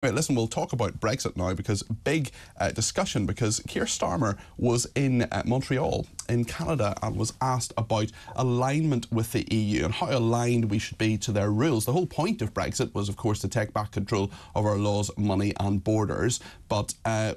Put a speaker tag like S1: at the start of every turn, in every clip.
S1: Right, listen, we'll talk about Brexit now because big discussion because Keir Starmer was in Montreal in Canada and was asked about alignment with the EU and how aligned we should be to their rules. The whole point of Brexit was, of course, to take back control of our laws, money and borders. But, has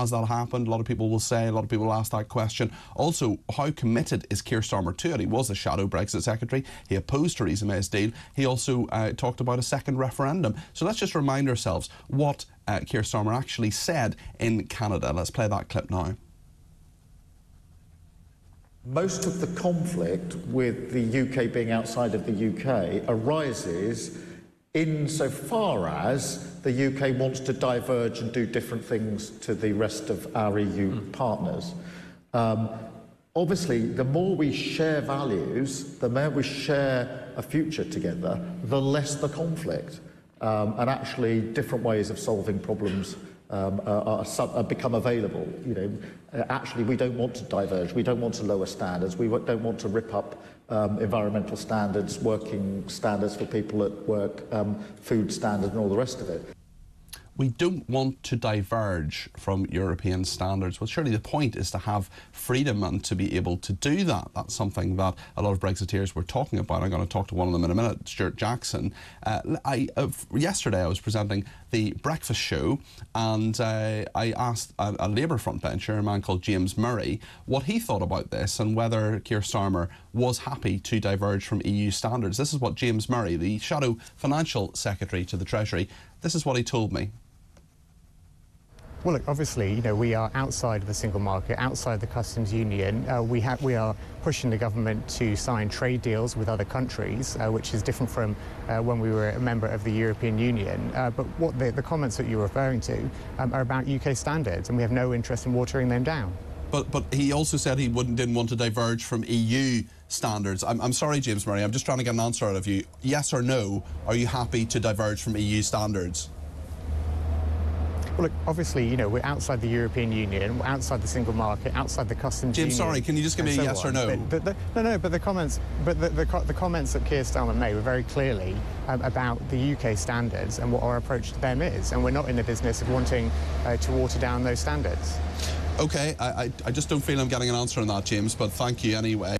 S1: that happened? A lot of people will say, a lot of people will ask that question. Also, how committed is Keir Starmer to it? He was the shadow Brexit secretary. He opposed Theresa May's deal. He also talked about a second referendum. So let's just remind ourselves what Keir Starmer actually said in Canada. Let's play that clip now.
S2: Most of the conflict with the UK being outside of the UK arises insofar as the UK wants to diverge and do different things to the rest of our EU partners. Obviously, the more we share values, the more we share a future together, the less the conflict. And actually, different ways of solving problems become available. Actually, we don't want to diverge. We don't want to lower standards. We don't want to rip up environmental standards, working standards for people at work, food standards, and all the rest of it.
S1: We don't want to diverge from European standards. Well, surely the point is to have freedom and to be able to do that. That's something that a lot of Brexiteers were talking about. I'm going to talk to one of them in a minute, Stewart Jackson. Yesterday I was presenting the breakfast show and I asked a Labour frontbencher, a man called James Murray, what he thought about this and whether Keir Starmer was happy to diverge from EU standards. This is what James Murray, the shadow financial secretary to the Treasury, this is what he told me.
S3: Well, look, obviously, we are outside of the single market, outside the customs union. We are pushing the government to sign trade deals with other countries, which is different from when we were a member of the European Union. But what the comments that you're referring to are about UK standards, and we have no interest in watering them down.
S1: But he also said he didn't want to diverge from EU standards. I'm sorry, James Murray, I'm just trying to get an answer out of you. Yes or no, are you happy to diverge from EU standards?
S3: Well, look, obviously, we're outside the European Union, we're outside the single market, outside the customs union.
S1: James, sorry, can you just give me a yes or no?
S3: But the comments that Keir Starmer made were very clearly about the UK standards and what our approach to them is, and we're not in the business of wanting to water down those standards.
S1: OK, I just don't feel I'm getting an answer on that, James, but thank you anyway.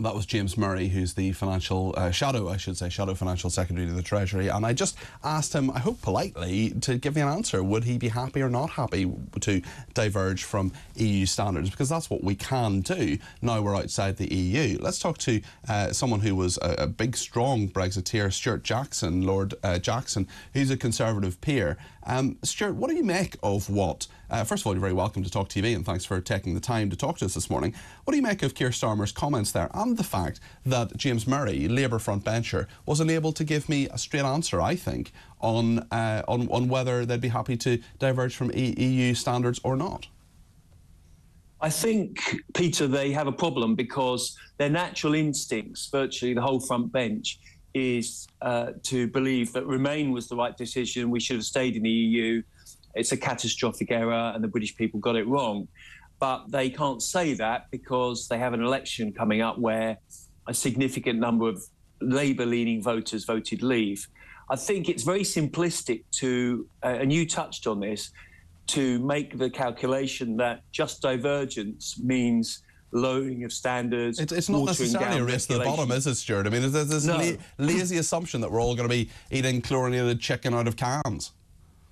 S1: That was James Murray, who's the shadow financial secretary to the Treasury, and I just asked him, I hope politely, to give me an answer. Would he be happy or not happy to diverge from EU standards? Because that's what we can do now we're outside the EU. Let's talk to someone who was a big, strong Brexiteer, Stewart Jackson, Lord Jackson, who's a Conservative peer. Stewart, what do you make of what? First of all, you're very welcome to talkTV, and thanks for taking the time to talk to us this morning. What do you make of Keir Starmer's comments there, and the fact that James Murray, Labour frontbencher, was unable to give me a straight answer, I think, on whether they'd be happy to diverge from EU standards or not?
S4: I think, Peter, they have a problem because their natural instincts, virtually the whole front bench, is to believe that Remain was the right decision, we should have stayed in the EU, it's a catastrophic error and the British people got it wrong. But they can't say that because they have an election coming up where a significant number of Labour-leaning voters voted Leave. I think it's very simplistic to, and you touched on this, to make the calculation that just divergence means lowering of standards.
S1: It's not necessarily a race to the bottom, is it, Stewart? I mean, there's this lazy assumption that we're all going to be eating chlorinated chicken out of cans.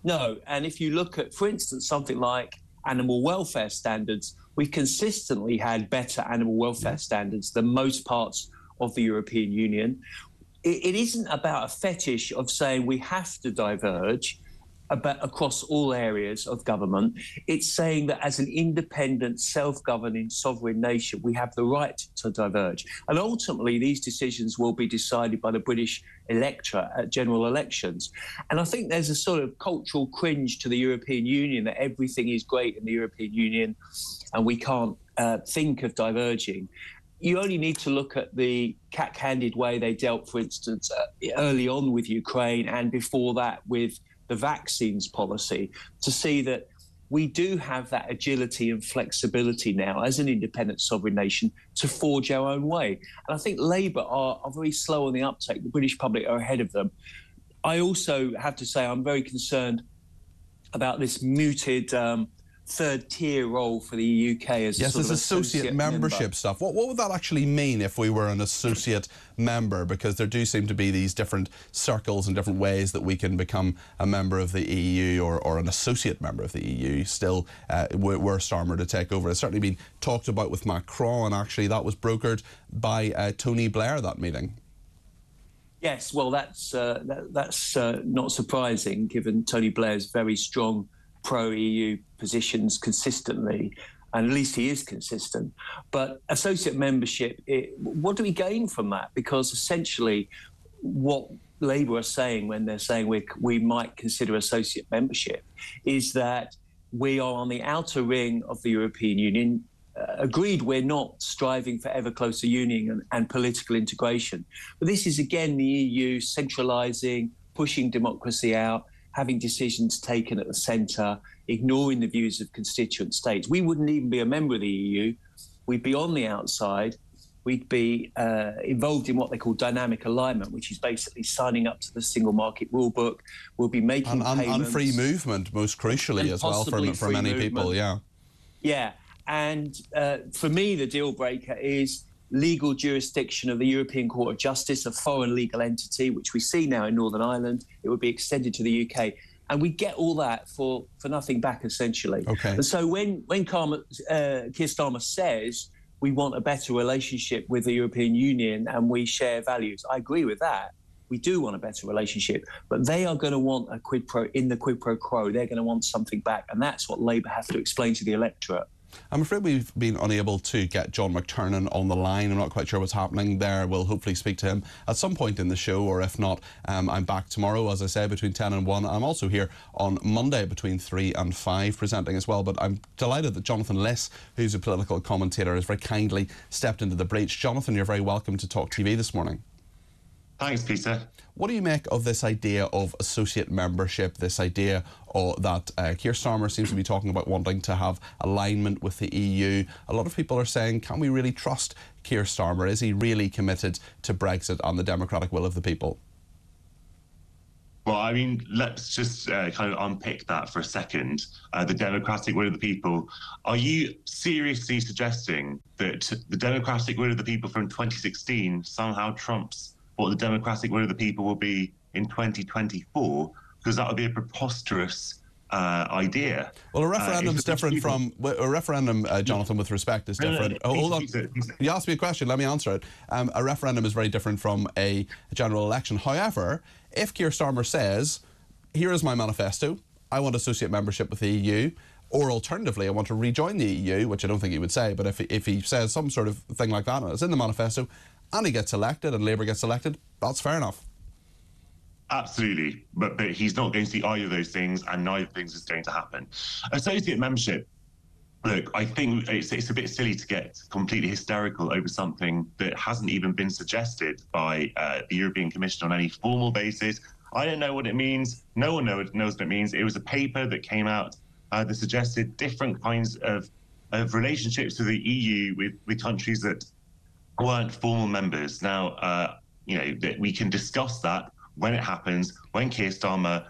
S4: No, and if you look at, for instance, something like animal welfare standards, we've consistently had better animal welfare standards than most parts of the European Union. It isn't about a fetish of saying we have to diverge across all areas of government. It's saying that as an independent, self-governing, sovereign nation, we have the right to diverge. And ultimately, these decisions will be decided by the British electorate at general elections. And I think there's a sort of cultural cringe to the European Union that everything is great in the European Union and we can't think of diverging. You only need to look at the cack-handed way they dealt, for instance, early on with Ukraine and before that with the vaccines policy to see that we do have that agility and flexibility now as an independent sovereign nation to forge our own way. And I think Labour are very slow on the uptake. The British public are ahead of them. I also have to say I'm very concerned about this mooted third-tier role for the UK as
S1: yes,
S4: a sort
S1: this
S4: of
S1: associate membership stuff. What would that actually mean if we were an associate member? Because there do seem to be these different circles and different ways that we can become a member of the EU or an associate member of the EU. Still, were Starmer to take over. It's certainly been talked about with Macron, and actually that was brokered by Tony Blair, that meeting.
S4: Yes, well, that's not surprising, given Tony Blair's very strong pro-EU positions consistently, and at least he is consistent. But associate membership, what do we gain from that? Because essentially what Labour are saying when they're saying we might consider associate membership is that we are on the outer ring of the European Union. Agreed, we're not striving for ever closer union and political integration. But this is, again, the EU centralising, pushing democracy out, having decisions taken at the centre, ignoring the views of constituent states. We wouldn't even be a member of the EU. We'd be on the outside. We'd be involved in what they call dynamic alignment, which is basically signing up to the single market rule book. We'll be making payments.
S1: And free movement, most crucially, as well, for many people, yeah.
S4: Yeah. And for me, the deal breaker is legal jurisdiction of the European Court of Justice, a foreign legal entity, which we see now in Northern Ireland. It would be extended to the UK. And we get all that for nothing back, essentially.
S1: Okay.
S4: And so when Keir Starmer says we want a better relationship with the European Union and we share values, I agree with that. We do want a better relationship, but they are going to want a quid pro quo. They're going to want something back. And that's what Labour have to explain to the electorate.
S1: I'm afraid we've been unable to get John McTernan on the line. I'm not quite sure what's happening there. We'll hopefully speak to him at some point in the show, or if not, I'm back tomorrow, as I say, between 10 and 1. I'm also here on Monday between 3 and 5 presenting as well. But I'm delighted that Jonathon Lis, who's a political commentator, has very kindly stepped into the breach. Jonathon, you're very welcome to Talk TV this morning.
S5: Thanks, Peter.
S1: What do you make of this idea of associate membership, this idea that Keir Starmer seems to be talking about wanting to have alignment with the EU? A lot of people are saying, can we really trust Keir Starmer? Is he really committed to Brexit and the democratic will of the people?
S5: Well, I mean, let's just kind of unpick that for a second. The democratic will of the people. Are you seriously suggesting that the democratic will of the people from 2016 somehow trumps what the democratic will of the people will be in 2024? Because that would be a preposterous idea.
S1: Well, a referendum's different from... A referendum, Jonathon, with respect, is different. Hold on. You asked me a question, let me answer it. A referendum is very different from a general election. However, if Keir Starmer says, here is my manifesto, I want associate membership with the EU, or alternatively, I want to rejoin the EU, which I don't think he would say, but if he says some sort of thing like that, and it's in the manifesto, and he gets elected and Labour gets elected, that's fair enough.
S5: Absolutely, but he's not going to see either of those things, and neither things is going to happen. Associate membership, look, I think it's a bit silly to get completely hysterical over something that hasn't even been suggested by the European Commission on any formal basis. I don't know what it means. No one knows what it means. It was a paper that came out that suggested different kinds of relationships to the EU with countries that weren't formal members. Now, you know, that we can discuss that when it happens, when Keir Starmer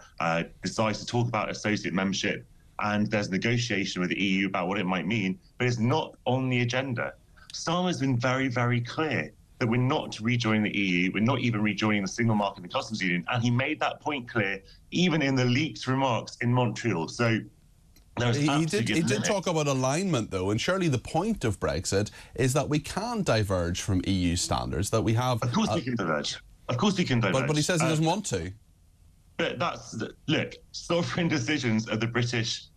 S5: decides to talk about associate membership and there's negotiation with the EU about what it might mean, but it's not on the agenda. Starmer's been very, very clear that we're not rejoining the EU, we're not even rejoining the single market and customs union, and he made that point clear even in the leaked remarks in Montral. So he
S1: did talk about alignment, though, and surely the point of Brexit is that we can diverge from EU standards, that we have...
S5: Of course we can diverge. Of course we can diverge.
S1: But he says he doesn't want to.
S5: But look, sovereign decisions of the British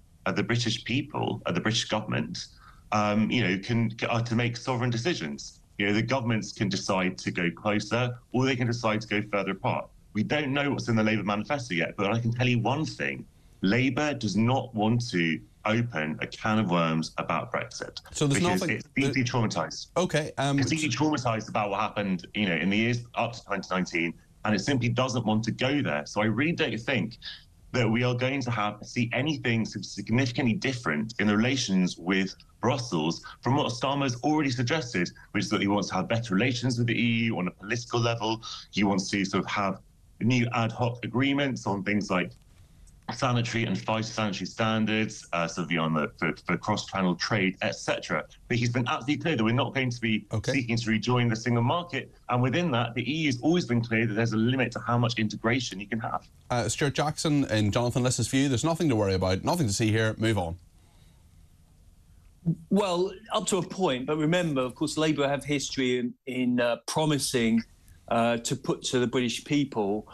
S5: people, of the British government, you know, are to make sovereign decisions. You know, the governments can decide to go closer, or they can decide to go further apart. We don't know what's in the Labour manifesto yet, but I can tell you one thing. Labour does not want to open a can of worms about Brexit.
S1: So there's nothing...
S5: It's deeply traumatised.
S1: Okay.
S5: It's deeply traumatised about what happened, you know, in the years up to 2019, and it simply doesn't want to go there. So I really don't think that we are going to see anything significantly different in the relations with Brussels from what Starmer's already suggested, which is that he wants to have better relations with the EU on a political level. He wants to sort of have new ad hoc agreements on things like sanitary and phytosanitary standards, for cross-channel trade, etc. But he's been absolutely clear that we're not going to be seeking to rejoin the single market. And within that, the EU's always been clear that there's a limit to how much integration you can have.
S1: Stewart Jackson, in Jonathon Lis's view, there's nothing to worry about, nothing to see here, move on.
S4: Well, up to a point, but remember, of course, Labour have history in promising to put to the British people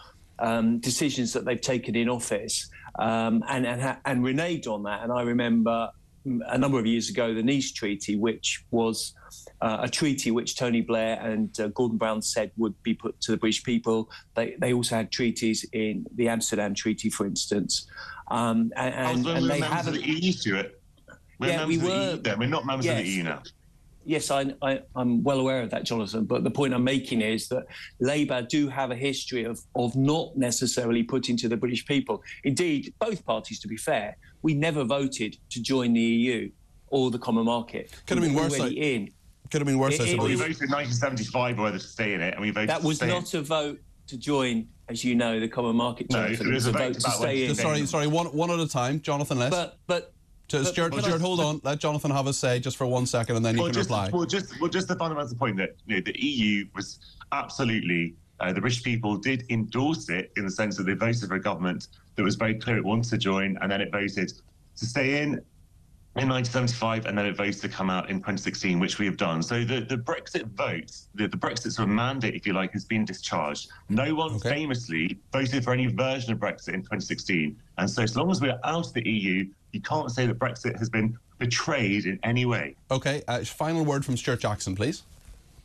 S4: decisions that they've taken in office and reneged on that. And I remember a number of years ago, the Nice Treaty, which was a treaty which Tony Blair and Gordon Brown said would be put to the British people. They also had treaties in the Amsterdam Treaty, for instance. And they haven't...
S5: The EU to it. We're not members of the EU now.
S4: Yes, I'm well aware of that, Jonathan, but the point I'm making is that Labour do have a history of not necessarily putting to the British people. Indeed, both parties, to be fair, we never voted to join the EU or the common market.
S1: Could have been worse. Could have been worse, I suppose.
S5: We voted in 1975 whether to stay in it, and we voted
S4: that was
S5: to stay
S4: not a vote to join, as you know, the common market, Jonathan.
S5: No, it was a vote
S4: to stay in.
S1: Sorry, one at a time, Jonathon Lis. Stuart, hold on. Let Jonathon have a say just for 1 second, and then you can reply.
S5: Just the fundamental point that the EU was absolutely, the British people did endorse it in the sense that they voted for a government that was very clear it wanted to join, and then it voted to stay in 1975, and then it voted to come out in 2016, which we have done. So the Brexit vote, the Brexit sort of mandate, if you like, has been discharged. No one famously voted for any version of Brexit in 2016. And so long as we're out of the EU, you can't say that Brexit has been betrayed in any way.
S1: OK, final word from Stewart Jackson, please.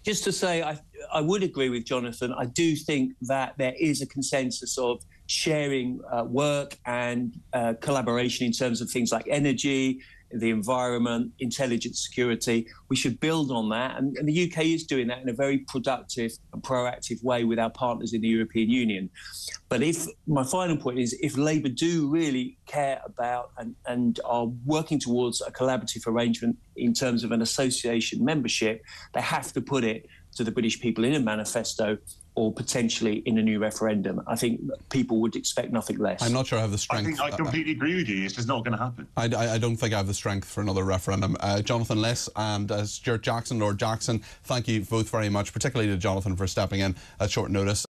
S4: Just to say, I would agree with Jonathan. I do think that there is a consensus of sharing work and collaboration in terms of things like energy, the environment, intelligence, security. We should build on that. And the UK is doing that in a very productive and proactive way with our partners in the European Union. But my final point is, if Labour do really care about and are working towards a collaborative arrangement in terms of an association membership, they have to put it to the British people in a manifesto or potentially in a new referendum. I think people would expect nothing less.
S1: I'm not sure I have the strength.
S5: I completely agree with you. It's just not going to happen.
S1: I don't think I have the strength for another referendum. Jonathon Lis and Stewart Jackson, Lord Jackson, thank you both very much, particularly to Jonathon for stepping in at short notice.